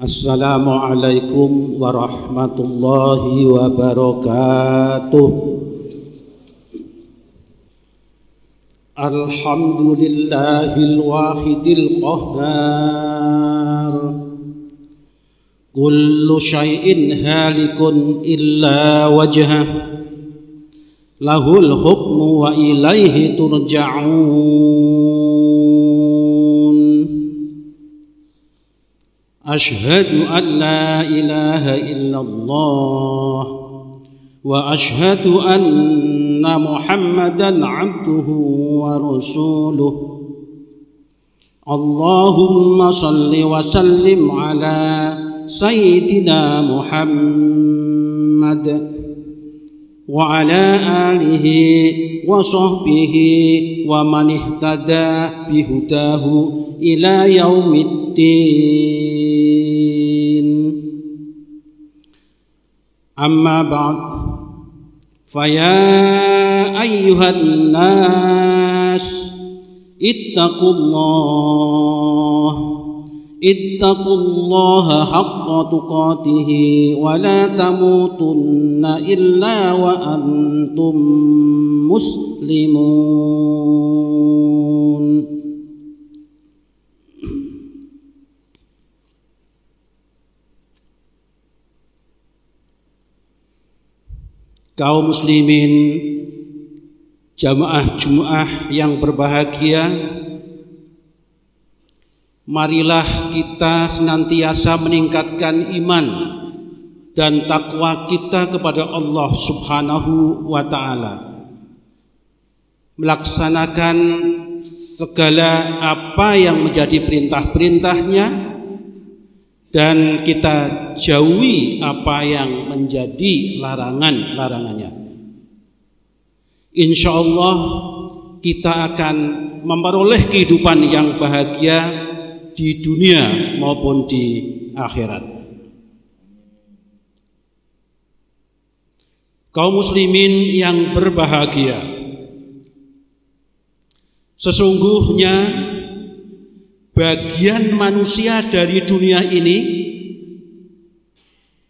Assalamualaikum warahmatullahi wabarakatuh. Alhamdulillahil wahidil qahhar. Kullu syai'in halikun illa wajhah. Lahul hukmu wa ilaihi turja'un. Ashhadu an la ilaha illallah wa ashhadu anna Muhammadan abduhu wa rasuluh. Allahumma salli wa sallim ala sayyidina Muhammad wa ala alihi wa sahbihi wa man ihtada bihudahu ila yaumiddin. Amma ba'd, faya ayyuhan nas ittaqullaha haqqa tuqatihi wa la tamutunna illa wa antum muslimun. Kaum muslimin, jamaah Jumat yang berbahagia, marilah kita senantiasa meningkatkan iman dan takwa kita kepada Allah Subhanahu wa ta'ala, melaksanakan segala apa yang menjadi perintah-perintahnya, dan kita jauhi apa yang menjadi larangan-larangannya. Insya Allah kita akan memperoleh kehidupan yang bahagia di dunia maupun di akhirat. Kaum muslimin yang berbahagia, sesungguhnya bagian manusia dari dunia ini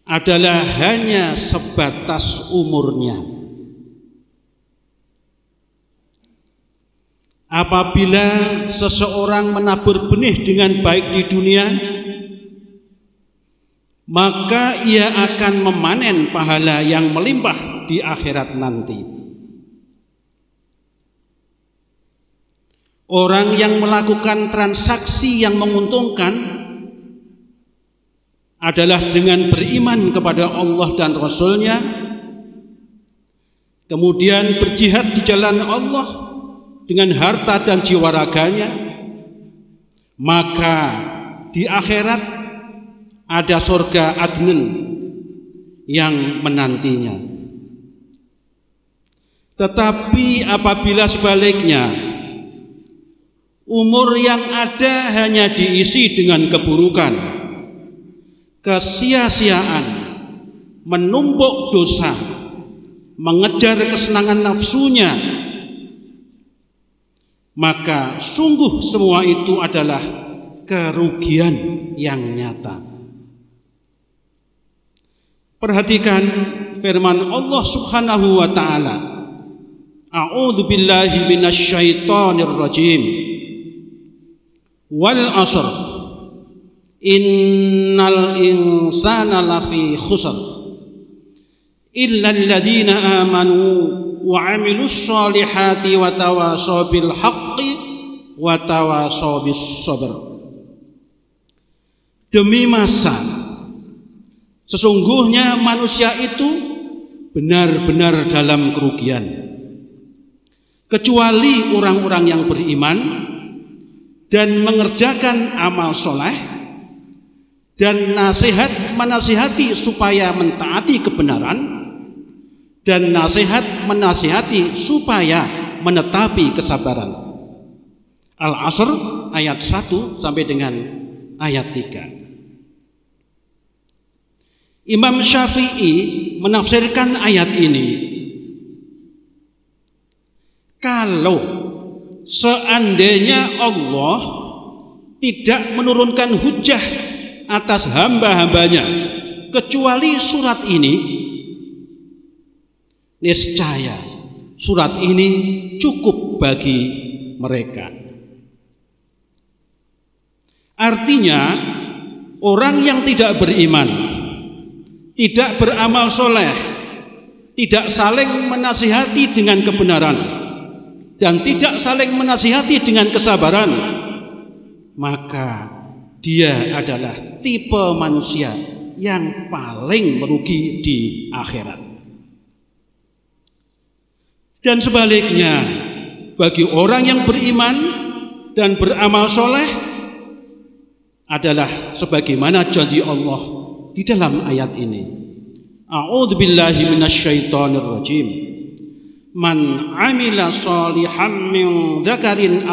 adalah hanya sebatas umurnya. Apabila seseorang menabur benih dengan baik di dunia, maka ia akan memanen pahala yang melimpah di akhirat nanti. Orang yang melakukan transaksi yang menguntungkan adalah dengan beriman kepada Allah dan Rasul-Nya, kemudian berjihad di jalan Allah dengan harta dan jiwa raganya, maka di akhirat ada surga Adnan yang menantinya. Tetapi apabila sebaliknya, umur yang ada hanya diisi dengan keburukan, kesia-siaan, menumpuk dosa, mengejar kesenangan nafsunya, maka sungguh semua itu adalah kerugian yang nyata. Perhatikan firman Allah Subhanahu wa ta'ala. A'udzu billahi minasyaitonir rajim. Wal asr innal insana lafi khusr illa alladhina amanu wa amilus solihati wa tawasaw bil haqqi wa tawasaw bis sabr. Demi masa, sesungguhnya manusia itu benar-benar dalam kerugian, kecuali orang-orang yang beriman dan mengerjakan amal soleh dan menasihati supaya mentaati kebenaran, dan nasihat menasihati supaya menetapi kesabaran. Al-Asr ayat 1 sampai dengan ayat 3. Imam Syafi'i menafsirkan ayat ini, kalau seandainya Allah tidak menurunkan hujah atas hamba-hambanya kecuali surat ini, niscaya surat ini cukup bagi mereka. Artinya, orang yang tidak beriman, tidak beramal soleh, tidak saling menasihati dengan kebenaran, dan tidak saling menasihati dengan kesabaran, maka dia adalah tipe manusia yang paling merugi di akhirat. Dan sebaliknya, bagi orang yang beriman dan beramal soleh adalah sebagaimana janji Allah di dalam ayat ini. A'udzubillahi minasyaitonir rajim. Man 'amila shalihan min dzakarin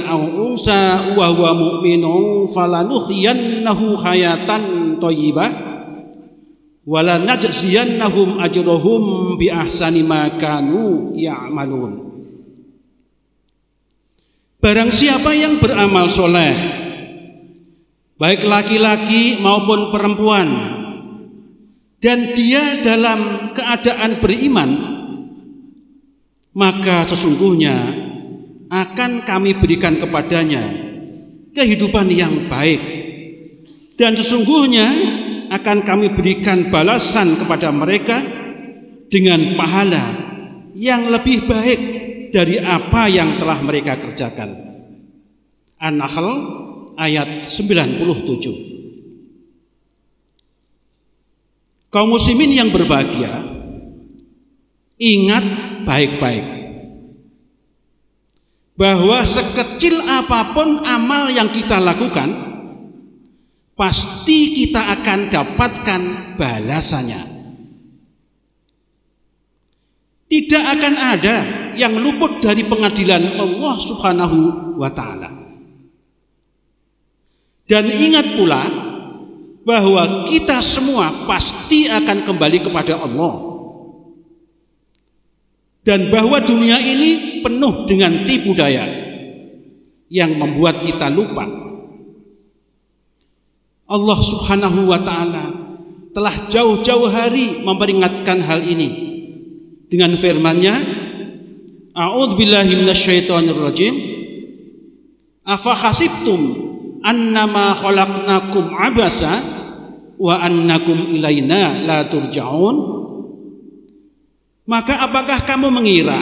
aw unsa wa huwa mu'minun falanuhyiyannahu hayatan thayyibah wa lanajziyannahum ajrahum bi ahsani ma kanu ya'malun. Barang siapa yang beramal soleh, baik laki-laki maupun perempuan, dan dia dalam keadaan beriman, maka sesungguhnya akan kami berikan kepadanya kehidupan yang baik, dan sesungguhnya akan kami berikan balasan kepada mereka dengan pahala yang lebih baik dari apa yang telah mereka kerjakan. An-Nahl ayat 97. Kaum muslimin yang berbahagia, ingat baik-baik bahwa sekecil apapun amal yang kita lakukan, pasti kita akan dapatkan balasannya. Tidak akan ada yang luput dari pengadilan Allah Subhanahu wa ta'ala. Dan ingat pula bahwa kita semua pasti akan kembali kepada Allah, dan bahwa dunia ini penuh dengan tipu daya yang membuat kita lupa. Allah Subhanahu wa ta'ala telah jauh-jauh hari memperingatkan hal ini dengan firman-Nya, A'udzubillahi minasyaitonir rajim. Afa hasibtum annama khalaqnakum abasa wa annakum ilaina la turja'un. Maka apakah kamu mengira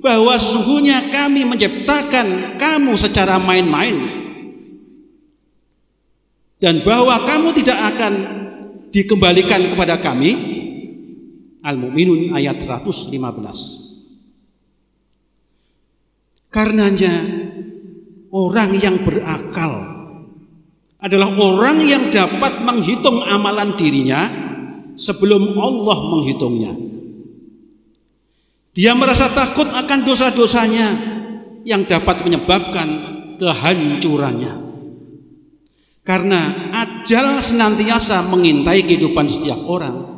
bahwa sesungguhnya kami menciptakan kamu secara main-main, dan bahwa kamu tidak akan dikembalikan kepada kami? Al-Mu'minun ayat 115. Karenanya orang yang berakal adalah orang yang dapat menghitung amalan dirinya sebelum Allah menghitungnya. Dia merasa takut akan dosa-dosanya yang dapat menyebabkan kehancurannya. Karena ajal senantiasa mengintai kehidupan setiap orang,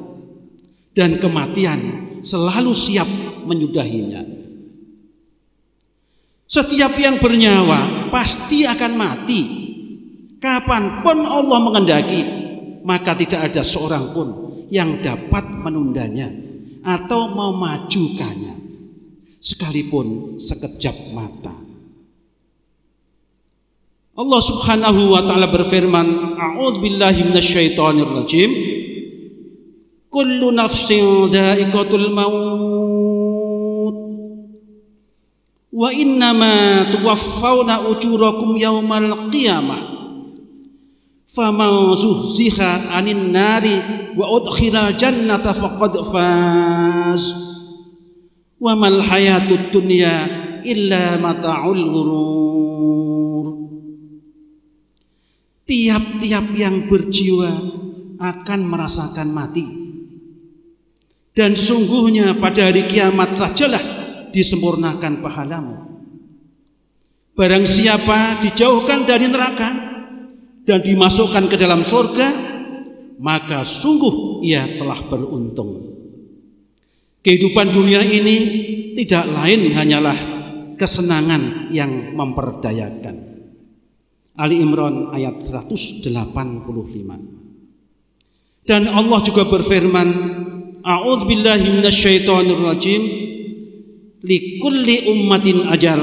dan kematian selalu siap menyudahinya. Setiap yang bernyawa pasti akan mati. Kapanpun Allah mengendaki, maka tidak ada seorang pun yang dapat menundanya atau memajukannya, sekalipun sekejap mata. Allah Subhanahu wa ta'ala berfirman, A'udzubillahi minasyaitonir rajim. Kullu nafsin dha'iqatul maut wa innama tuwaffawna ujurakum yawmal qiyamah faman zuhziha 'anil nari wa udkhilal jannata faqad faz wa mal hayatud dunya illa mata'ul ghurur. Tiap-tiap yang berjiwa akan merasakan mati, dan sesungguhnya pada hari kiamat sajalah disempurnakan pahalamu. Barang siapa dijauhkan dari neraka dan dimasukkan ke dalam surga, maka sungguh ia telah beruntung. Kehidupan dunia ini tidak lain hanyalah kesenangan yang memperdayakan. Ali Imran ayat 185. Dan Allah juga berfirman, A'udzubillahi minasyaitonirrajim, likulli ummatin ajal,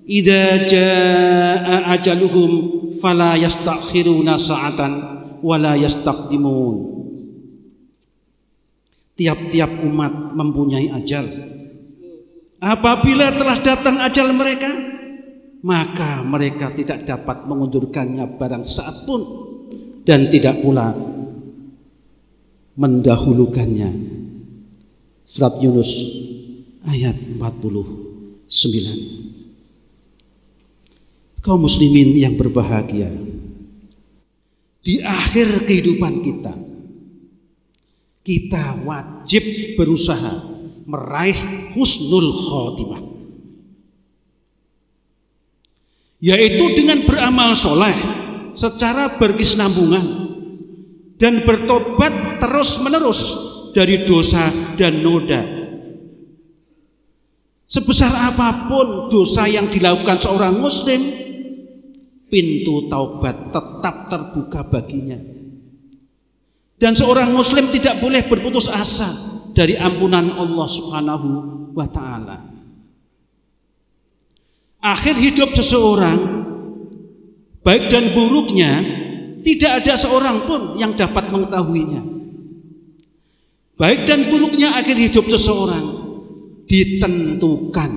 idza jaa ajaluhum fala yastakhiruna sa'atan wala yastaqdimun. Tiap-tiap umat mempunyai ajal. Apabila telah datang ajal mereka, maka mereka tidak dapat mengundurkannya barang saat pun, dan tidak pula mendahulukannya. Surat Yunus ayat 49. Kaum muslimin yang berbahagia, di akhir kehidupan kita wajib berusaha meraih husnul khotimah, yaitu dengan beramal soleh secara berkesinambungan dan bertobat terus-menerus dari dosa dan noda. Sebesar apapun dosa yang dilakukan seorang muslim, pintu taubat tetap terbuka baginya. Dan seorang muslim tidak boleh berputus asa dari ampunan Allah Subhanahu wa ta'ala. Akhir hidup seseorang, baik dan buruknya, tidak ada seorang pun yang dapat mengetahuinya. Baik dan buruknya akhir hidup seseorang ditentukan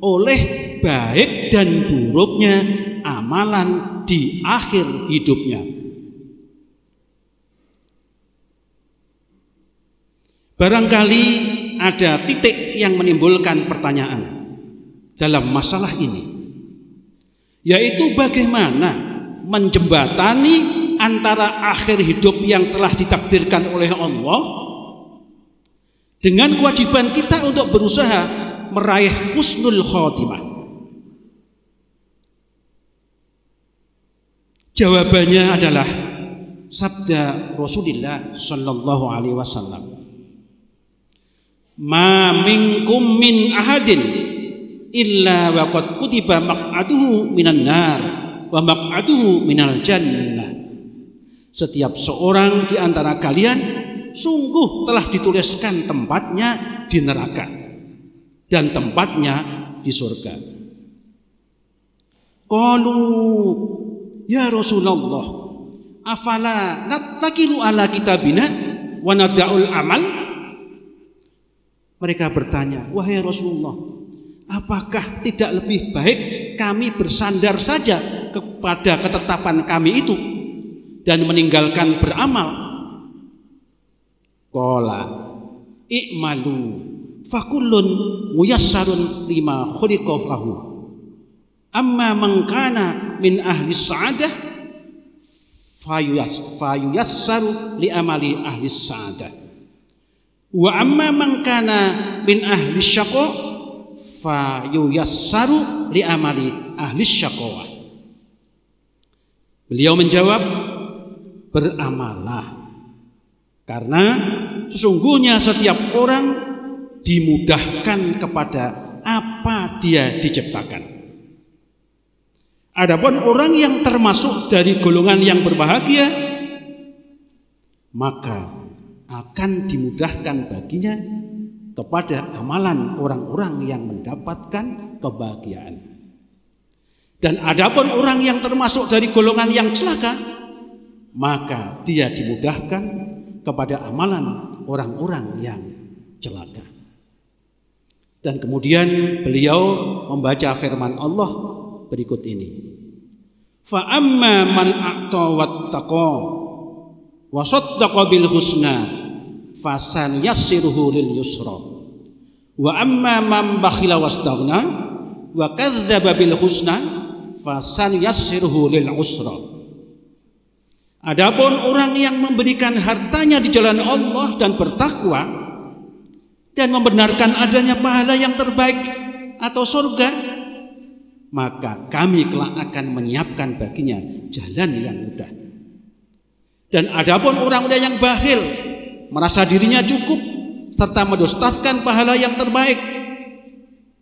oleh baik dan buruknya amalan di akhir hidupnya. Barangkali ada titik yang menimbulkan pertanyaan dalam masalah ini, yaitu bagaimana menjembatani antara akhir hidup yang telah ditakdirkan oleh Allah dengan kewajiban kita untuk berusaha meraih husnul khotimah. Jawabannya adalah sabda Rasulullah sallallahu alaihi wasallam, ma minkum min ahadin illa wa qad kutiba maq'aduhu minan nar wa maq'aduhu minal jannah. Setiap seorang di antara kalian sungguh telah dituliskan tempatnya di neraka dan tempatnya di surga. Qalu ya Rasulullah, afala nattakilu ala kitabina wa nada'ul amal? Mereka bertanya, wahai Rasulullah, apakah tidak lebih baik kami bersandar saja kepada ketetapan kami itu dan meninggalkan beramal? Qala i'malu fakullun muyassarun lima khuliqa lahu, amma man kana min ahli sa'adah fayuyassaru li amali ahli sa'adah, wa amma man kana min ahli syaqqa fayuyassaru li amali ahli syaqawah. Beliau menjawab, beramalah, karena sesungguhnya setiap orang dimudahkan kepada apa dia diciptakan. Adapun orang yang termasuk dari golongan yang berbahagia, maka akan dimudahkan baginya kepada amalan orang-orang yang mendapatkan kebahagiaan. Dan adapun orang yang termasuk dari golongan yang celaka, maka dia dimudahkan kepada amalan orang-orang yang celaka. Dan kemudian beliau membaca firman Allah berikut ini, fa amma man a'ta wattaqa wa saddaqa bil husna fasanyassiruhu lil yusra, wa amma man bakhila wastaghna wa kadzdzaba bil husna fasanyassiruhu lil usra. Adapun orang yang memberikan hartanya di jalan Allah dan bertakwa dan membenarkan adanya pahala yang terbaik atau surga, maka kami kelak akan menyiapkan baginya jalan yang mudah. Dan adapun orang-orang yang bakhil, merasa dirinya cukup serta mendustakan pahala yang terbaik,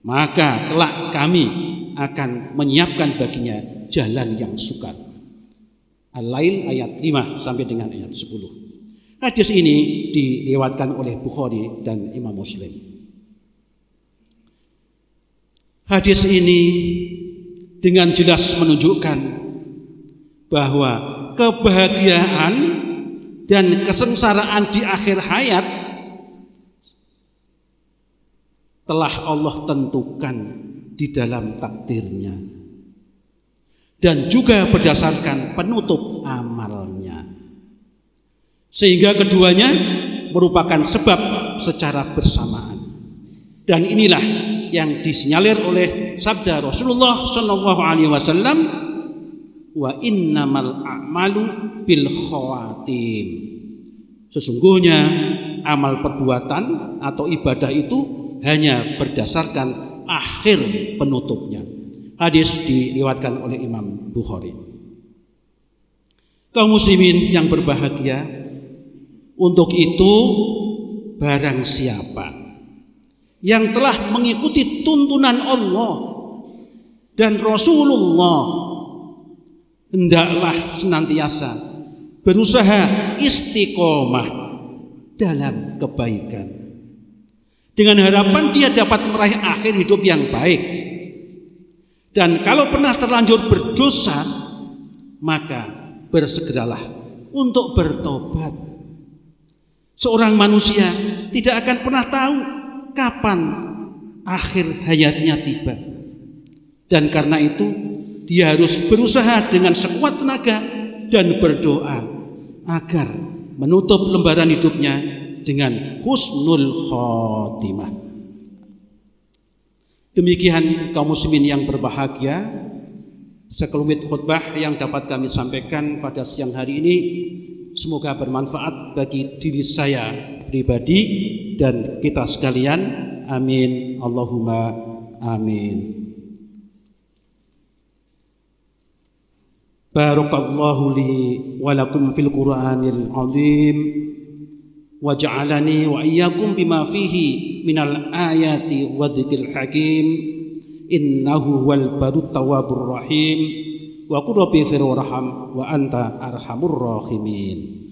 maka kelak kami akan menyiapkan baginya jalan yang sukar. Al-Lail ayat 5 sampai dengan ayat 10. Hadis ini diriwayatkan oleh Bukhari dan Imam Muslim. Hadis ini dengan jelas menunjukkan bahwa kebahagiaan dan kesengsaraan di akhir hayat telah Allah tentukan di dalam takdirnya dan juga berdasarkan penutup amalnya, sehingga keduanya merupakan sebab secara bersamaan. Dan inilah yang disinyalir oleh sabda Rasulullah SAW, wa innamal a'malu bil khawatim. Sesungguhnya amal perbuatan atau ibadah itu hanya berdasarkan akhir penutupnya. Hadis diriwayatkan oleh Imam Bukhari. Kaum muslimin yang berbahagia, untuk itu barang siapa yang telah mengikuti tuntunan Allah dan Rasulullah, hendaklah senantiasa berusaha istiqomah dalam kebaikan, dengan harapan dia dapat meraih akhir hidup yang baik. Dan kalau pernah terlanjur berdosa, maka bersegeralah untuk bertobat. Seorang manusia tidak akan pernah tahu kapan akhir hayatnya tiba. Dan karena itu dia harus berusaha dengan sekuat tenaga dan berdoa agar menutup lembaran hidupnya dengan husnul khotimah. Demikian kaum muslimin yang berbahagia, sekelumit khutbah yang dapat kami sampaikan pada siang hari ini semoga bermanfaat bagi diri saya pribadi dan kita sekalian. Amin, Allahumma amin. Barakallahu li wa lakum fil Qur'anil azim, waj'alani wa iyyakum bima fihi minal ayati wa dzikril hakim, innahu wal barut tawwabur rahim, wa qur rabbi firwarham wa anta arhamur rahimin.